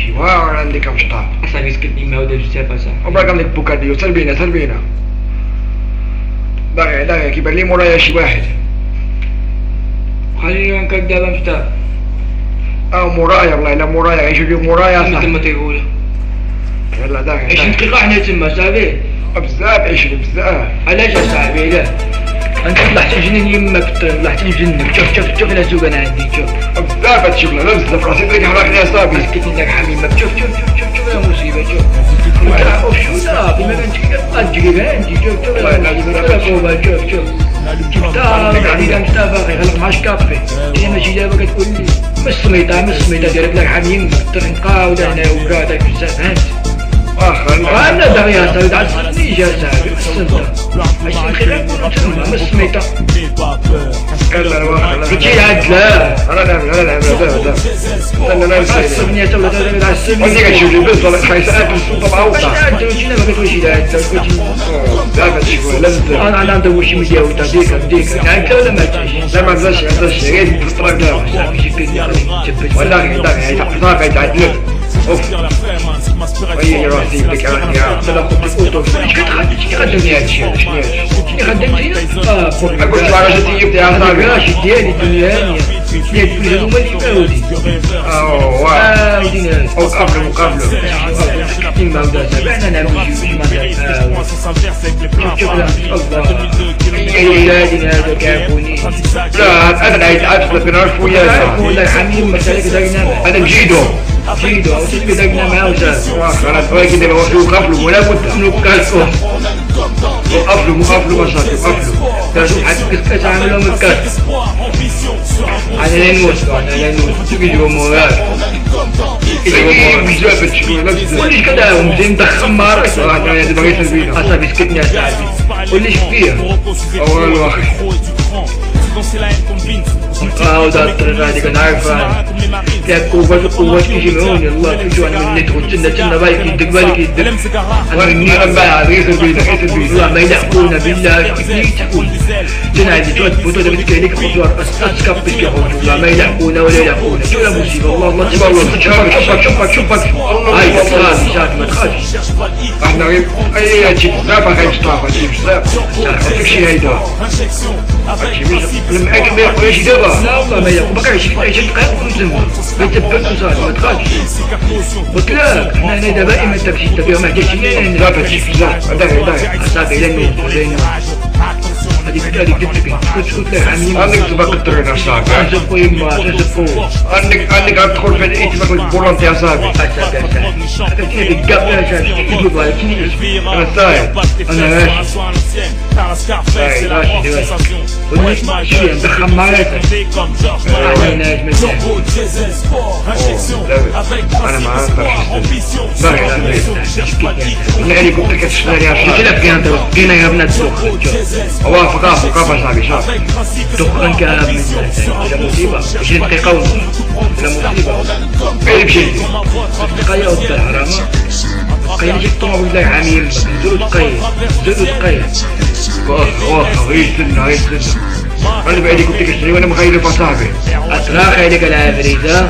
شيوار عندك مشطاب أصاحبي سكتني ما ودا بزاف أصاحبي وبراك عندك بوكاديو سلبينا سلبينا داغي كيبان لي مورايا شي واحد خليني نكد دابا مشطاب مورايا والله الا مورايا غيجيو مورايا مثل صاحبي ما تيقولوا يلا داغي 20 دقيقة حنا تما صاحبي بزاف 20 بزاف علاش أصاحبي علاه أنت طلعت تجنن يمك طلعت نجنك شوف أنا سوق أنا عندي شوف بزاف هادشي بلا لا بزاف راسي طريق حراقني اصاحبي سكتني لك حميمك شوف يا مصيبة شوف شو صافي ما كنتش تجري عندي شوف علينا مصطفى غير معاش كافي انا ماشي دابا كتقول لي مسميطة ديرك لك حميمك تنقاو هنا وكادك بزاف هانت انا دغيا صاحبي تعصبني جا صاحبي السلطة عشان خير نكونو تما مسميطة تجي عدلا انا نعمل انا تعصبني تعصبني وانت كتشوف لي بس والله خايس اكل السلطه معوضه انت وشينا ما كتقولش لا انت بزاف هادشي لازم انا ندوش مديا وتعطيك انت ولا ما تجيش لا ما بزاش غير في الطريق دابا ولا غير صافي يتعدلك اوف وي راسي بك انا شكي خدمني هادشي شنو خدمتي؟ قلت له على جاتي يبدا يا صاحبي راشد ديالي الدنيا ديال الفلوس هذوما اللي كاودي وقابلو تما ودا سبعنا نعمل شي ما شوف ولادي هذا كافوني لا انا عايز اعرف بنعرف وياه والله حميم مسالك داينا انا نجيدو وتلقى داينا معاه وزاد انا تبغي كده وقفلو ولا بد نكاسو وقفلو مصاطي وقفلو شوف حتى تعملوا من الكاس انا لا نموت تجيبوا موراك بزاف هادشي وليش كذا مزيان ضخم مارك انا دابا غير سلبينا اصاحبي سكتني اصاحبي وليش فيه والو اخي ودا الطريقة هذيك نعرفها فيها قوات كيجمعوني الله كيجيو انا من ندخل تنا بالك يدك انا من انا باع غير سلبينا والله ما يلحقونا بالله تقول تنا عندي بوتو دابا تكاين لك خطوار اسكاب باش كيخرجوا والله ما يلحقونا ولا يلحقونا شو لا مصيبة والله شوفك هاي صافي ما تخافش احنا غير اي هادشي بزاف غير مصطفى هادشي بزاف داكشي هيدا لما اكل ما ياكلش دابا لا والله ما ياكل باقي 20 دقيقة ونتم ما يتبعش وصافي ما تخافش قلت لك حنا دابا اما التاكسي تبيهم ما حتاش بزاف هادشي بزاف داغي صافي لا نوض هذيك ديك قلت له حميم عندك تبقى الطريق صاحبي نزفو يما نزفو عندك غتدخل في الاتفاق البولونتي يا صاحبي انا سايق انا راشد شويه مدخن معاك انا معاك الهليكوبتر كتشتغل يا صاحبي كيف كاين يا بنات وقف صاحبي شاف دخان كامل لا مصيبة 20 دقيقة ونص لا مصيبة فين مشيتي؟ دقيقة وسط الحرامة دقيقة جيت الطوموبيل داك عميم زود دقيقة واخا غير سنة انا بعدي كنت كشري وانا مغير صاحبي أتراخ عليك العفريتة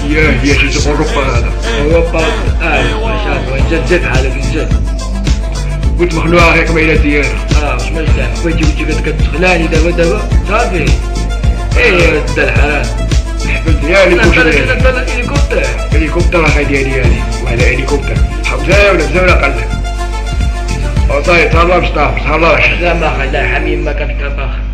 يا شي سوق اوروبا هذا اوروبا ما شاء الله نزد حالك نزد قلت مخلوعة هيك ما إلى ديانا واش مالك خويتي كتخلاني دابا صافي ايه دا الحرام حبلت يا الهليكوبتر هليكوبتر اخي ديالي والله لا هليكوبتر مزاولة قلب صاير تهلا مصطفى تهلاش لا ما خلا حميم ما كان كفاخ